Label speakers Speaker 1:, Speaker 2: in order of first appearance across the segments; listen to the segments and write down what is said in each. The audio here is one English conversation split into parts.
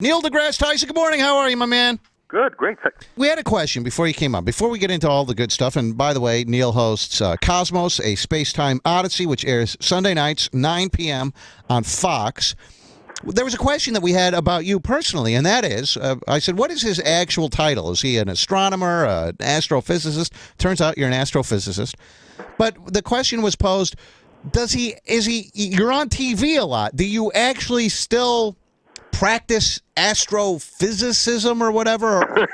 Speaker 1: Neil deGrasse Tyson, good morning. How are you, my man?
Speaker 2: Good, great.
Speaker 1: We had a question before you came on. Before we get into all the good stuff, and by the way, Neil hosts Cosmos, a space-time odyssey, which airs Sunday nights, 9 p.m. on Fox. There was a question that we had about you personally, and that is, I said, what is his actual title? Is he an astronomer, an astrophysicist? Turns out you're an astrophysicist. But the question was posed, you're on TV a lot. Do you actually still practice astrophysicism or whatever?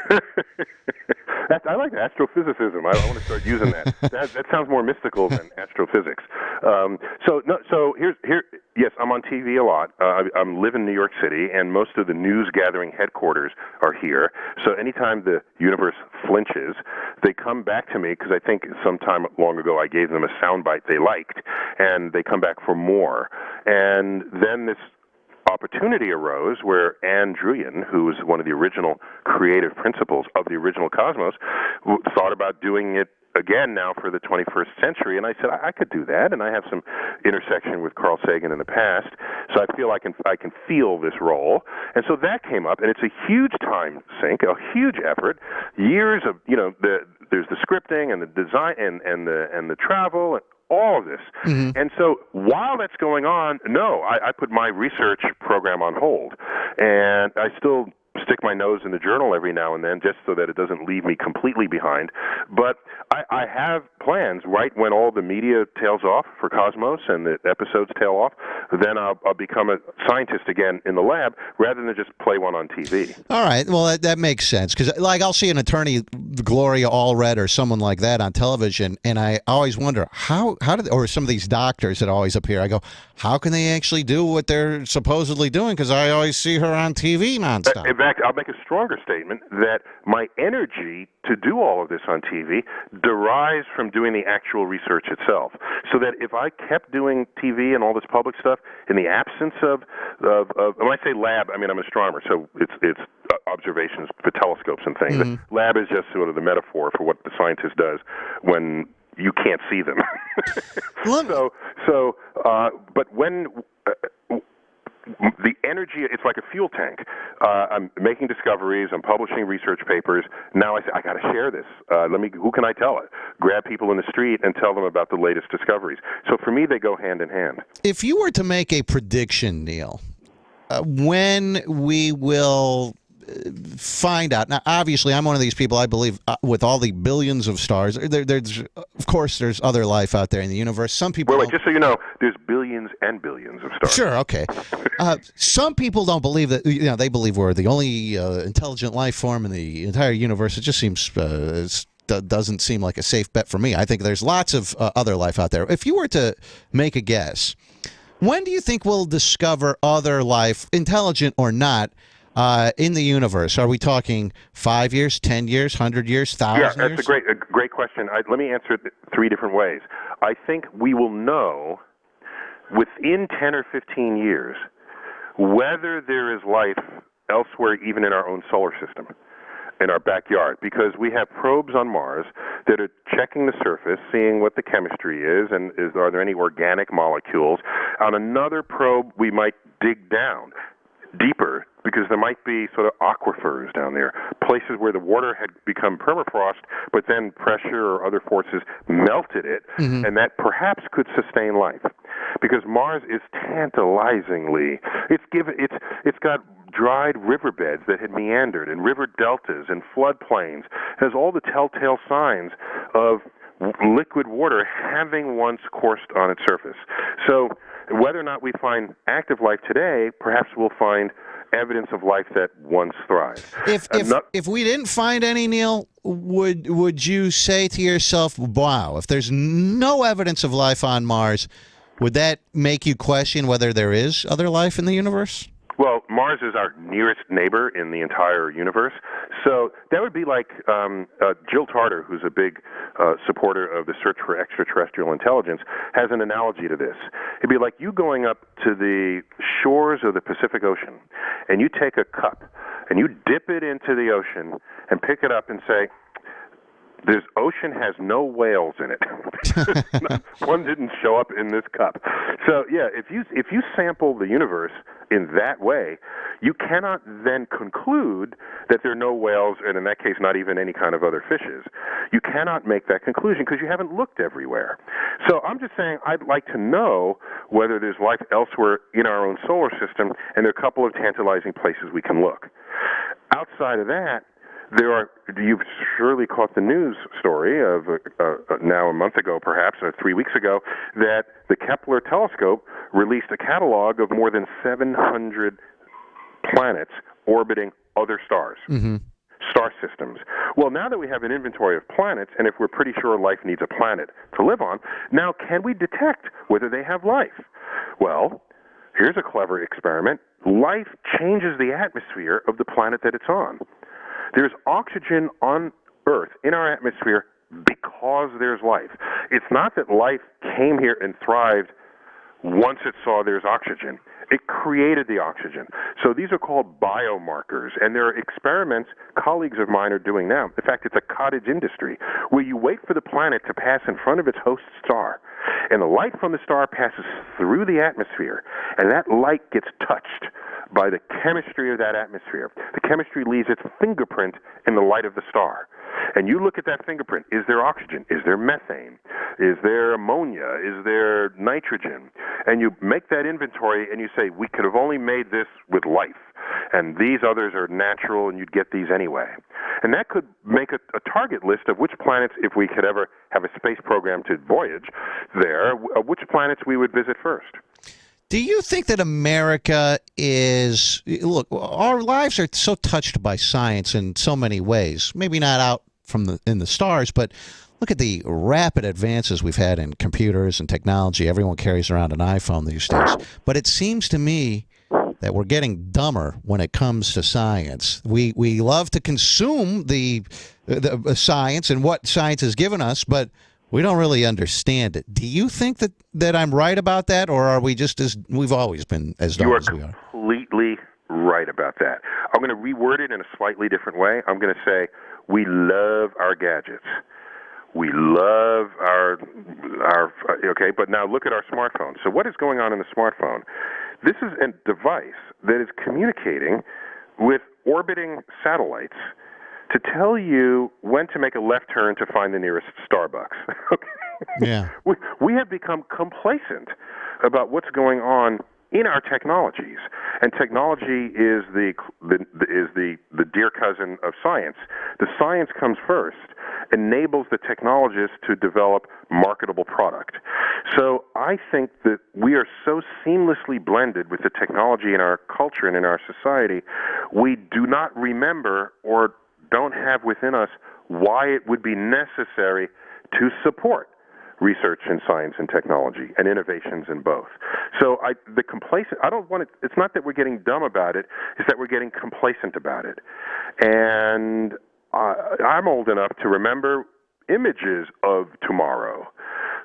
Speaker 2: I like astrophysicism. I want to start using that. That sounds more mystical than astrophysics. Yes, I'm on TV a lot. I live in New York City, and most of the news gathering headquarters are here. So anytime the universe flinches, they come back to me because I think sometime long ago I gave them a soundbite they liked, and they come back for more. And then this opportunity arose where Ann Druyan, who was one of the original creative principals of the original Cosmos, thought about doing it again now for the 21st century, and I said I could do that, and I have some intersection with Carl Sagan in the past, so I feel I can feel this role, and so that came up, and it's a huge time sink, a huge effort, years of there's the scripting and the design and the travel. And all of this. Mm-hmm. And so while that's going on, I put my research program on hold. And I still stick my nose in the journal every now and then just so that it doesn't leave me completely behind. But I have plans right when all the media tails off for Cosmos and the episodes tail off, then I'll become a scientist again in the lab rather than just play one on TV.
Speaker 1: All right. Well, that makes sense because, I'll see an attorney, Gloria Allred or someone like that on television, and I always wonder how did, or some of these doctors that always appear, I go, how can they actually do what they're supposedly doing? Because I always see her on TV nonstop.
Speaker 2: In fact, I'll make a stronger statement that my energy to do all of this on TV derives from doing the actual research itself. So that if I kept doing TV and all this public stuff in the absence of when I say lab, I mean I'm an astronomer, so it's observations for telescopes and things. Mm-hmm. Lab is just sort of the metaphor for what the scientist does when you can't see them. But when the energy, it's like a fuel tank. I'm making discoveries. I'm publishing research papers. Now I say, I got to share this. Who can I tell it? Grab people in the street and tell them about the latest discoveries. So for me, they go hand in hand.
Speaker 1: If you were to make a prediction, Neil, when we will find out. Now, obviously, I'm one of these people, I believe, with all the billions of stars, there's of course, there's other life out there in the universe. Some people...
Speaker 2: Wait, just so you know, there's billions and billions of stars.
Speaker 1: Sure, okay. Some people don't believe that, they believe we're the only intelligent life form in the entire universe. It just seems... doesn't seem like a safe bet for me. I think there's lots of other life out there. If you were to make a guess, when do you think we'll discover other life, intelligent or not, in the universe? Are we talking 5 years, 10 years, 100 years, 1,000 years?
Speaker 2: Yeah, that's a great question. Let me answer it three different ways. I think we will know within 10 or 15 years whether there is life elsewhere, even in our own solar system, in our backyard, because we have probes on Mars that are checking the surface, seeing what the chemistry is, and are there any organic molecules. On another probe, we might dig down deeper, because there might be sort of aquifers down there, places where the water had become permafrost, but then pressure or other forces melted it, mm-hmm. and that perhaps could sustain life. Because Mars is tantalizingly, it's got dried riverbeds that had meandered, and river deltas and floodplains. It has all the telltale signs of liquid water having once coursed on its surface. So whether or not we find active life today, perhaps we'll find evidence of life that once thrived.
Speaker 1: If we didn't find any, Neil, would you say to yourself, wow, if there's no evidence of life on Mars, would that make you question whether there is other life in the universe?
Speaker 2: Well, Mars is our nearest neighbor in the entire universe, so that would be like Jill Tarter, who's a big supporter of the search for extraterrestrial intelligence, has an analogy to this. It'd be like you going up to the shores of the Pacific Ocean, and you take a cup, and you dip it into the ocean, and pick it up and say, This ocean has no whales in it. One didn't show up in this cup. So yeah, if you sample the universe in that way, you cannot then conclude that there are no whales, and in that case, not even any kind of other fishes. You cannot make that conclusion because you haven't looked everywhere. So I'm just saying I'd like to know whether there's life elsewhere in our own solar system, and there are a couple of tantalizing places we can look. Outside of that, you've surely caught the news story of now a month ago, perhaps, or 3 weeks ago, that the Kepler telescope released a catalog of more than 700 planets orbiting other stars, star systems. Well, now that we have an inventory of planets, and if we're pretty sure life needs a planet to live on, now can we detect whether they have life? Well, here's a clever experiment. Life changes the atmosphere of the planet that it's on. There's oxygen on Earth, in our atmosphere, because there's life. It's not that life came here and thrived once it saw there's oxygen. It created the oxygen. So these are called biomarkers, and there are experiments colleagues of mine are doing now. In fact, it's a cottage industry where you wait for the planet to pass in front of its host star, and the light from the star passes through the atmosphere, and that light gets touched by the chemistry of that atmosphere. The chemistry leaves its fingerprint in the light of the star. And you look at that fingerprint. Is there oxygen? Is there methane? Is there ammonia? Is there nitrogen? And you make that inventory and you say, we could have only made this with life. And these others are natural and you'd get these anyway. And that could make a target list of which planets, if we could ever have a space program to voyage there, which planets we would visit first.
Speaker 1: Do you think that America is, look, our lives are so touched by science in so many ways, maybe not out in the stars, but look at the rapid advances we've had in computers and technology. Everyone carries around an iPhone these days. But it seems to me that we're getting dumber when it comes to science. We love to consume the science and what science has given us, but we don't really understand it. Do you think that I'm right about that, or are we just as we've always been as dumb as we are?
Speaker 2: You are completely right about that. I'm going to reword it in a slightly different way. I'm going to say we love our gadgets. We love our okay, but now look at our smartphone. So what is going on in the smartphone? This is a device that is communicating with orbiting satellites to tell you when to make a left turn to find the nearest Starbucks. Okay?
Speaker 1: Yeah.
Speaker 2: We have become complacent about what's going on in our technologies, and technology is the dear cousin of science. The science comes first, enables the technologists to develop marketable product. So I think that we are so seamlessly blended with the technology in our culture and in our society, we do not remember or don't have within us why it would be necessary to support research in science and technology and innovations in both. So it's not that we're getting dumb about it, it's that we're getting complacent about it. And I'm old enough to remember images of tomorrow.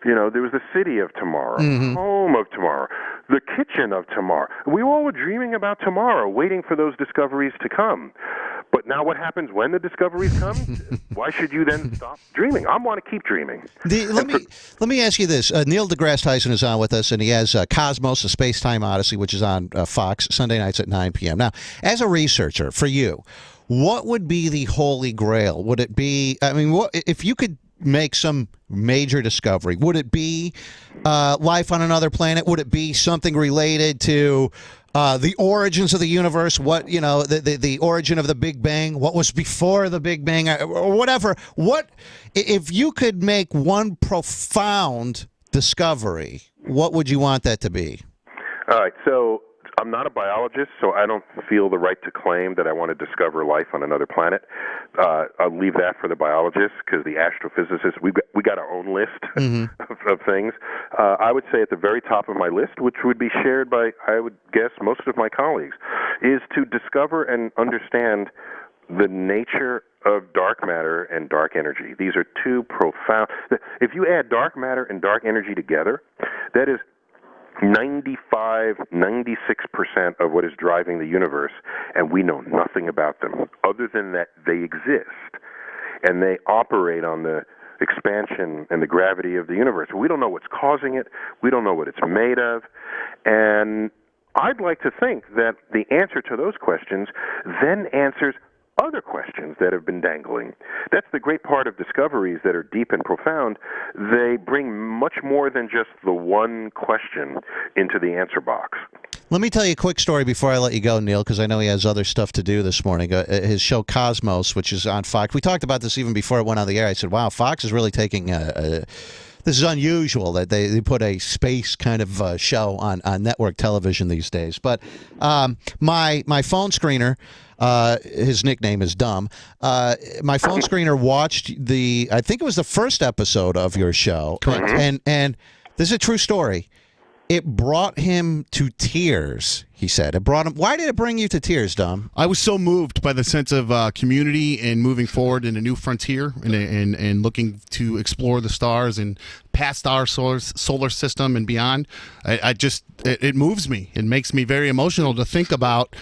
Speaker 2: You know, there was the city of tomorrow, home of tomorrow, the kitchen of tomorrow. We all were dreaming about tomorrow, waiting for those discoveries to come. But now what happens when the discoveries come? Why should you then stop dreaming? I want to keep dreaming.
Speaker 1: Let me ask you this. Neil deGrasse Tyson is on with us, and he has Cosmos, a Space-Time Odyssey, which is on Fox Sunday nights at 9 p.m. Now, as a researcher, for you, what would be the Holy Grail? Would it be, I mean, what if you could make some major discovery? Would it be life on another planet? Would it be something related to the origins of the universe? What, you know, the origin of the Big Bang? What was before the Big Bang, or whatever? What if you could make one profound discovery? What would you want that to be?
Speaker 2: All right, so I'm not a biologist, so I don't feel the right to claim that I want to discover life on another planet. I'll leave that for the biologists, because the astrophysicists, we got our own list of things. I would say at the very top of my list, which would be shared by, I would guess, most of my colleagues, is to discover and understand the nature of dark matter and dark energy. These are two profound. If you add dark matter and dark energy together, that is 95, 96% of what is driving the universe, and we know nothing about them other than that they exist. and they operate on the expansion and the gravity of the universe. We don't know what's causing it. We don't know what it's made of. And I'd like to think that the answer to those questions then answers other questions that have been dangling. That's the great part of discoveries that are deep and profound. They bring much more than just the one question into the answer box.
Speaker 1: Let me tell you a quick story before I let you go, Neil, because I know he has other stuff to do this morning. His show Cosmos, which is on Fox. We talked about this even before it went on the air. I said, wow, Fox is really taking this is unusual that they put a space kind of show on network television these days. But my phone screener, his nickname is Dumb. My phone screener watched I think it was the first episode of your show.
Speaker 3: Correct.
Speaker 1: And this is a true story. It brought him to tears, he said. It brought him. Why did it bring you to tears, Dom?
Speaker 3: I was so moved by the sense of community and moving forward in a new frontier and looking to explore the stars and past our solar system and beyond. It moves me. It makes me very emotional to think about.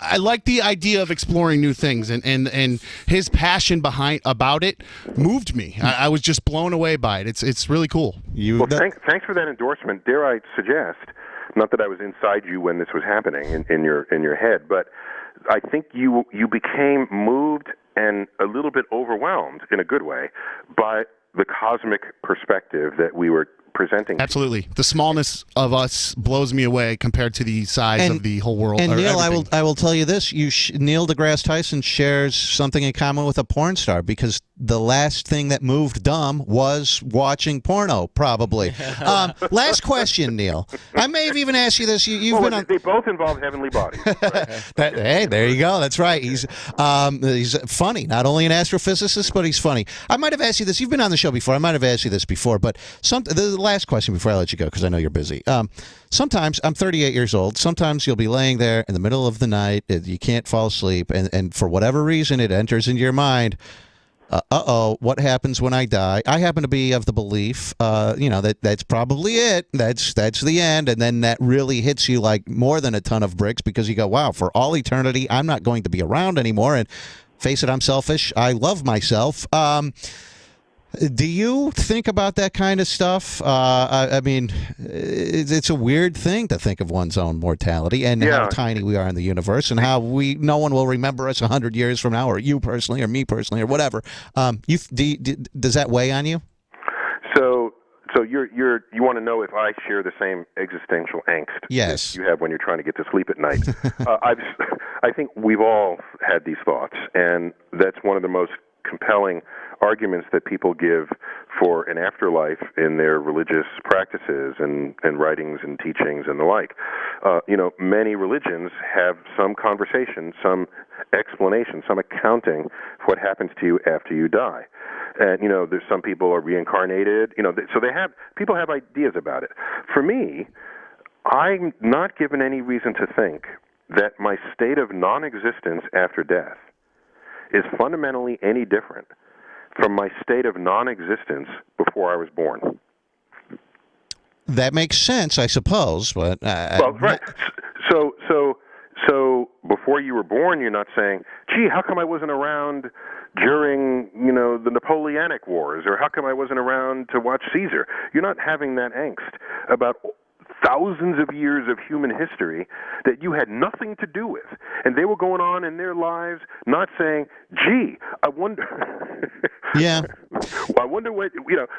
Speaker 3: I like the idea of exploring new things, and his passion about it moved me. I was just blown away by it. It's really cool.
Speaker 2: Thanks for that endorsement. Dare I suggest, not that I was inside you when this was happening in your head, but I think you became moved and a little bit overwhelmed in a good way by the cosmic perspective that we were presenting.
Speaker 3: Absolutely. The smallness of us blows me away compared to the size of the whole world.
Speaker 1: And Neil, I will tell you this: Neil deGrasse Tyson shares something in common with a porn star, because the last thing that moved Dumb was watching porno, probably. Last question, Neil. I may have even asked you this.
Speaker 2: They both involve heavenly bodies. Right?
Speaker 1: Hey, there you go. That's right. He's funny. Not only an astrophysicist, but he's funny. I might have asked you this. You've been on the show before. I might have asked you this before, but the last question before I let you go, because I know you're busy. Sometimes, I'm 38 years old, sometimes you'll be laying there in the middle of the night, you can't fall asleep, and for whatever reason it enters into your mind, what happens when I die? I happen to be of the belief, that's probably it. That's the end. And then that really hits you like more than a ton of bricks, because you go, wow, for all eternity, I'm not going to be around anymore. And face it, I'm selfish. I love myself. Do you think about that kind of stuff? I mean, it's a weird thing to think of one's own mortality and how tiny we are in the universe, and how no one will remember us 100 years from now, or you personally, or me personally, or whatever. Does that weigh on you?
Speaker 2: So you want to know if I share the same existential angst
Speaker 1: yes.
Speaker 2: that you have when you're trying to get to sleep at night? I think we've all had these thoughts, and that's one of the most compelling arguments that people give for an afterlife in their religious practices and writings and teachings and the like. Many religions have some conversation, some explanation, some accounting for what happens to you after you die. And, there's some people are reincarnated, so people have ideas about it. For me, I'm not given any reason to think that my state of non-existence after death is fundamentally any different from my state of non-existence before I was born.
Speaker 1: That makes sense, I suppose, but...
Speaker 2: right. So before you were born, you're not saying, gee, how come I wasn't around during, the Napoleonic Wars, or how come I wasn't around to watch Caesar? You're not having that angst about thousands of years of human history that you had nothing to do with. And they were going on in their lives not saying, gee, I wonder...
Speaker 1: Yeah.
Speaker 2: I wonder what,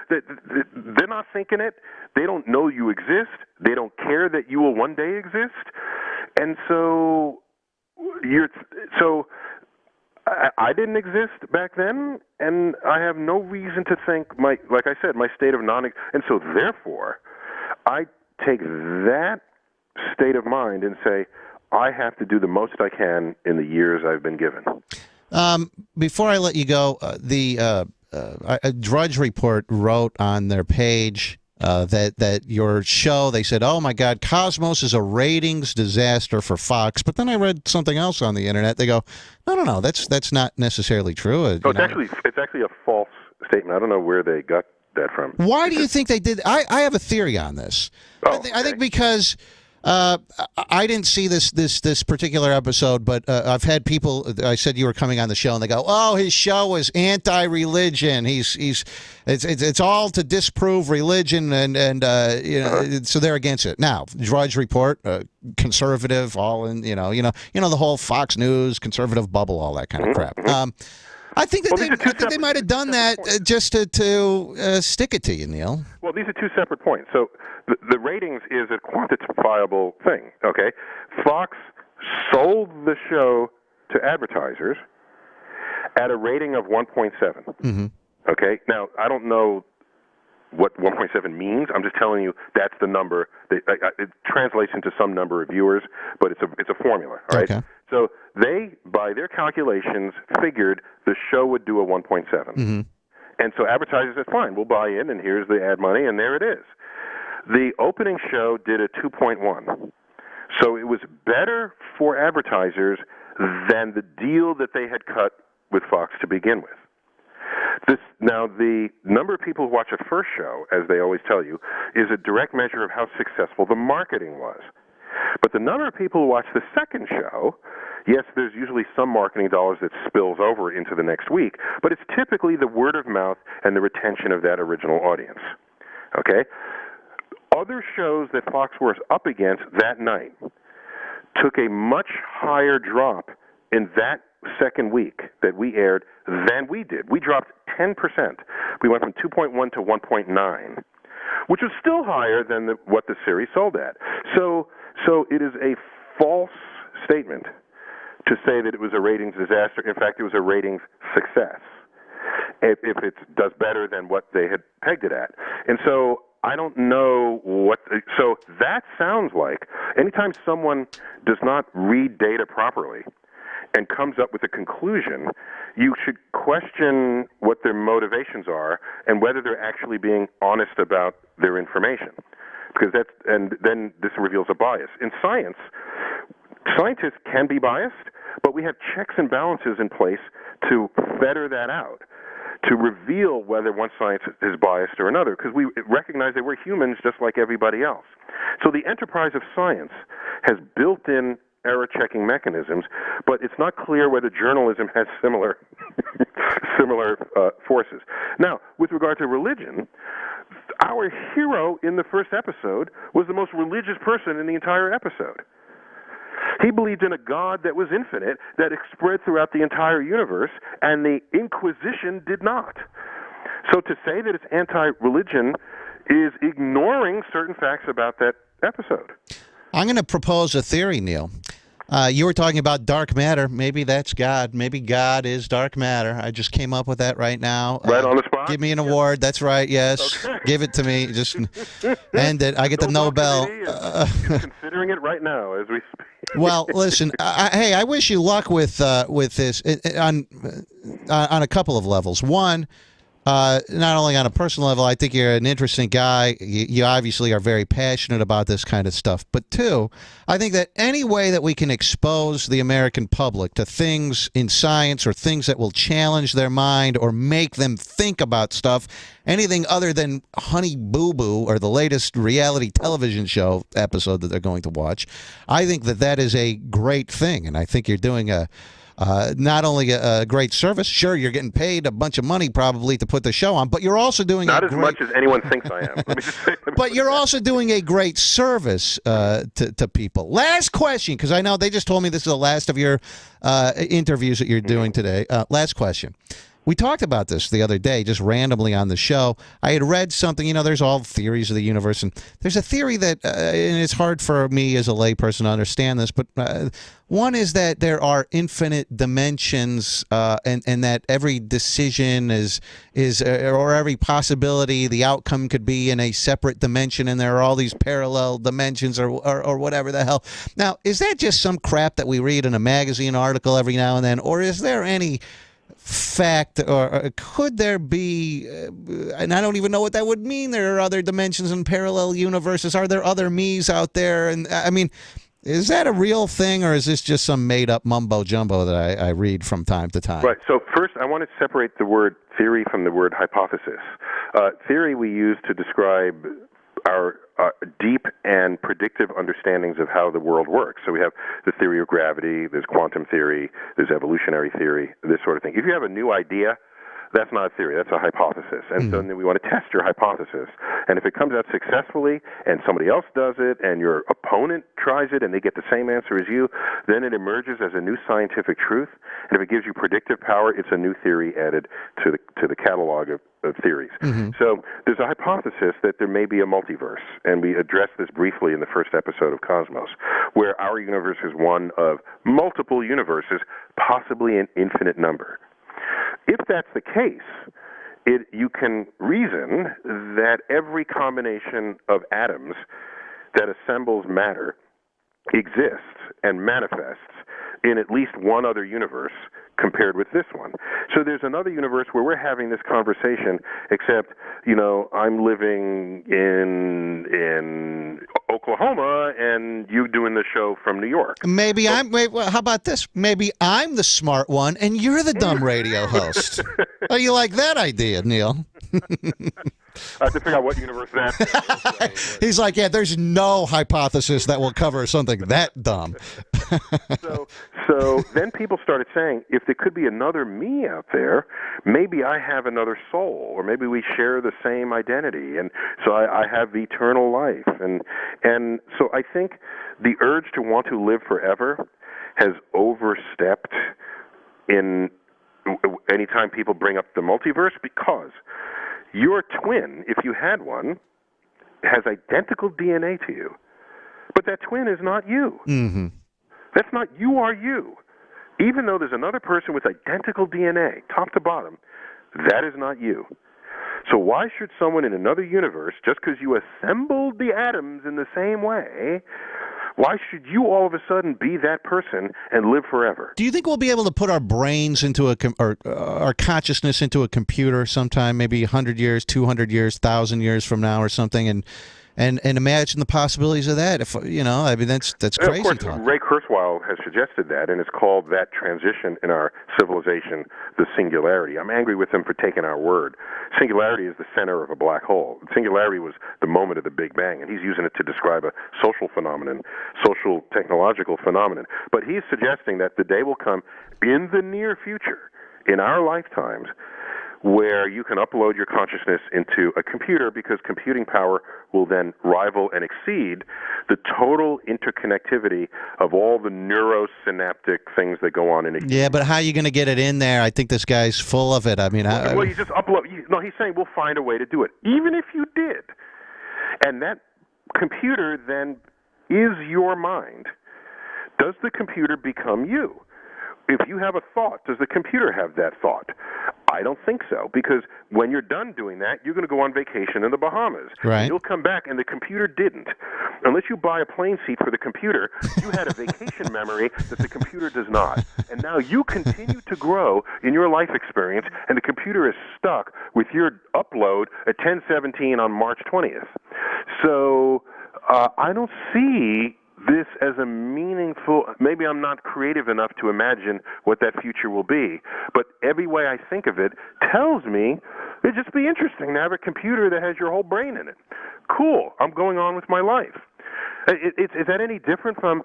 Speaker 2: they're not thinking it. They don't know you exist. They don't care that you will one day exist. And so I didn't exist back then, and I have no reason to think like I said, my state of and so therefore, I take that state of mind and say, I have to do the most I can in the years I've been given.
Speaker 1: Before I let you go, a Drudge Report wrote on their page that your show, they said, oh my God, Cosmos is a ratings disaster for Fox. But then I read something else on the internet. They go, no, that's not necessarily true.
Speaker 2: It's actually a false statement. I don't know where they got that from.
Speaker 1: Why do you think they did? I have a theory on this. I think because I didn't see this particular episode, but I've had people. I said you were coming on the show, and they go, "Oh, his show is anti-religion. It's all to disprove religion, and so they're against it." Now, Drudge Report, conservative, all in the whole Fox News conservative bubble, all that kind of crap. I think that they might have done that just to stick it to you, Neil.
Speaker 2: Well, these are two separate points. So the ratings is a quantifiable thing, okay? Fox sold the show to advertisers at a rating of 1.7.
Speaker 1: Mm-hmm.
Speaker 2: Okay? Now, I don't know what 1.7 means. I'm just telling you that's the number. It translates into some number of viewers, but it's a formula, all right?
Speaker 1: Okay.
Speaker 2: So they, by their calculations, figured the show would do a 1.7.
Speaker 1: Mm-hmm.
Speaker 2: And so advertisers said, fine, we'll buy in, and here's the ad money, and there it is. The opening show did a 2.1. So it was better for advertisers than the deal that they had cut with Fox to begin with. Now, the number of people who watch a first show, as they always tell you, is a direct measure of how successful the marketing was. But the number of people who watch the second show, yes, there's usually some marketing dollars that spills over into the next week, but it's typically the word of mouth and the retention of that original audience. Okay? Other shows that Fox was up against that night took a much higher drop in that second week that we aired than we did. We dropped 10%. We went from 2.1 to 1.9, which was still higher than what the series sold at. So it is a false statement to say that it was a ratings disaster. In fact, it was a ratings success if it does better than what they had pegged it at. And so I don't know so that sounds like anytime someone does not read data properly and comes up with a conclusion, you should question what their motivations are and whether they're actually being honest about their information. Because then this reveals a bias. In science, scientists can be biased, but we have checks and balances in place to fetter that out, to reveal whether one science is biased or another, because we recognize that we're humans just like everybody else. So the enterprise of science has built-in error-checking mechanisms, but it's not clear whether journalism has similar forces. Now, with regard to religion, our hero in the first episode was the most religious person in the entire episode. He believed in a God that was infinite, that spread throughout the entire universe, and the Inquisition did not. So to say that it's anti-religion is ignoring certain facts about that episode.
Speaker 1: I'm going to propose a theory, Neil. You were talking about dark matter. Maybe that's God. Maybe God is dark matter. I just came up with that right now.
Speaker 2: Right on the spot?
Speaker 1: Give me an award. That's right. Yes. Okay. Give it to me. Just end it. I get the Nobel.
Speaker 2: Considering it right now as we speak.
Speaker 1: Well, listen. Hey, I wish you luck with this on a couple of levels. One, not only on a personal level, I think you're an interesting guy. You obviously are very passionate about this kind of stuff. But two, I think that any way that we can expose the American public to things in science or things that will challenge their mind or make them think about stuff, anything other than Honey Boo Boo or the latest reality television show episode that they're going to watch, I think that is a great thing. And I think you're doing not only a great service, sure, you're getting paid a bunch of money probably to put the show on, but you're also doing
Speaker 2: not as much as anyone thinks I am. Let me just say
Speaker 1: but you're also doing a great service to people. Last question, because I know they just told me this is the last of your interviews that you're doing today. Last question. We talked about this the other day, just randomly on the show. I had read something, there's all theories of the universe, and there's a theory that, and it's hard for me as a layperson to understand this, but one is that there are infinite dimensions, and that every decision is or every possibility, the outcome could be in a separate dimension, and there are all these parallel dimensions or whatever the hell. Now, is that just some crap that we read in a magazine article every now and then, or is there any fact, or could there be, and I don't even know what that would mean, there are other dimensions and parallel universes? Are there other me's out there? And I mean, is that a real thing, or is this just some made-up mumbo-jumbo that I read from time to time?
Speaker 2: Right. So first, I want to separate the word theory from the word hypothesis. Theory we use to describe our deep and predictive understandings of how the world works. So we have the theory of gravity, there's quantum theory, there's evolutionary theory, this sort of thing. If you have a new idea, that's not a theory, that's a hypothesis. And so then we want to test your hypothesis. And if it comes out successfully and somebody else does it and your opponent tries it and they get the same answer as you, then it emerges as a new scientific truth. And if it gives you predictive power, it's a new theory added to the catalog of theories. So there's a hypothesis that there may be a multiverse, and we addressed this briefly in the first episode of Cosmos, where our universe is one of multiple universes, possibly an infinite number. If that's the case, you can reason that every combination of atoms that assembles matter exists and manifests in at least one other universe compared with this one. So there's another universe where we're having this conversation, except, I'm living in Oklahoma and you doing the show from New York.
Speaker 1: How about this? Maybe I'm the smart one and you're the dumb radio host. Oh, you like that idea, Neil?
Speaker 2: I have to figure out what universe that is.
Speaker 1: He's like, yeah, there's no hypothesis that will cover something that dumb.
Speaker 2: So then people started saying, if there could be another me out there, maybe I have another soul, or maybe we share the same identity, and so I have eternal life. And so I think the urge to want to live forever has overstepped in anytime people bring up the multiverse, because your twin, if you had one, has identical DNA to you, but that twin is not you.
Speaker 1: Mm-hmm.
Speaker 2: That's not you are you. Even though there's another person with identical DNA, top to bottom, that is not you. So why should someone in another universe, just because you assembled the atoms in the same way, why should you all of a sudden be that person and live forever?
Speaker 1: Do you think we'll be able to put our brains into or our consciousness into a computer sometime, maybe 100 years, 200 years, 1,000 years from now or something, and imagine the possibilities of that? If that's crazy.
Speaker 2: Of course,
Speaker 1: talk.
Speaker 2: Ray Kurzweil has suggested that, and it's called that transition in our civilization, the singularity. I'm angry with him for taking our word. Singularity is the center of a black hole. Singularity was the moment of the Big Bang, and he's using it to describe a social phenomenon, social technological phenomenon. But he's suggesting that the day will come in the near future, in our lifetimes, where you can upload your consciousness into a computer, because computing power will then rival and exceed the total interconnectivity of all the neurosynaptic things that go on in a human.
Speaker 1: Yeah, but how are you going to get it in there? I think this guy's full of it. I mean,
Speaker 2: well, you just upload. No, he's saying we'll find a way to do it, even if you did. And that computer then is your mind. Does the computer become you? If you have a thought, does the computer have that thought? I don't think so, because when you're done doing that, you're going to go on vacation in the Bahamas.
Speaker 1: Right.
Speaker 2: You'll come back, and the computer didn't. Unless you buy a plane seat for the computer, you had a vacation memory that the computer does not. And now you continue to grow in your life experience, and the computer is stuck with your upload at 10:17 on March 20th. So I don't see this as a meaningful, maybe I'm not creative enough to imagine what that future will be, but every way I think of it tells me it'd just be interesting to have a computer that has your whole brain in it. Cool, I'm going on with my life. Is that any different from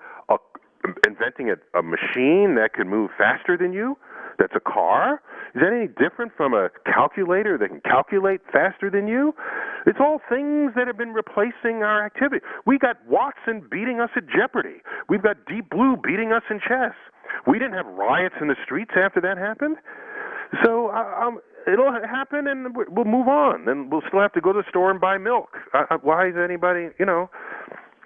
Speaker 2: inventing a machine that can move faster than you? That's a car? Is that any different from a calculator that can calculate faster than you? It's all things that have been replacing our activity. We got Watson beating us at Jeopardy. We've got Deep Blue beating us in chess. We didn't have riots in the streets after that happened. So it'll happen, and we'll move on. And we'll still have to go to the store and buy milk. Why is anybody,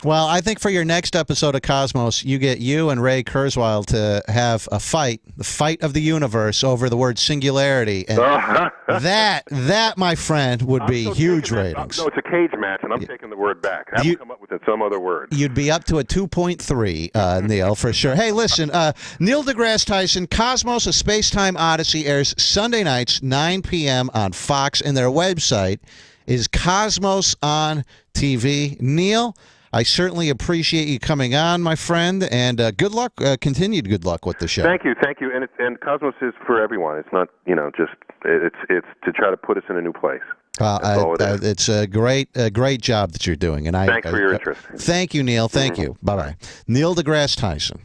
Speaker 1: Well, I think for your next episode of Cosmos, you get you and Ray Kurzweil to have a fight, the fight of the universe over the word singularity. And that, my friend, would be huge ratings.
Speaker 2: No, it's a cage match, and I'm taking the word back. I have to come up with some other word.
Speaker 1: You'd be up to a 2.3, Neil, for sure. Hey, listen, Neil deGrasse Tyson, Cosmos, A Space-Time Odyssey airs Sunday nights, 9 p.m. on Fox, and their website is Cosmos on TV. Neil, I certainly appreciate you coming on, my friend, and good luck, continued good luck with the show.
Speaker 2: Thank you. And Cosmos is for everyone. It's not, just it's to try to put us in a new place. all it is.
Speaker 1: It's a great job that you're doing, and
Speaker 2: Thanks for your interest.
Speaker 1: Thank you, Neil. Thank you. Bye bye. Neil deGrasse Tyson.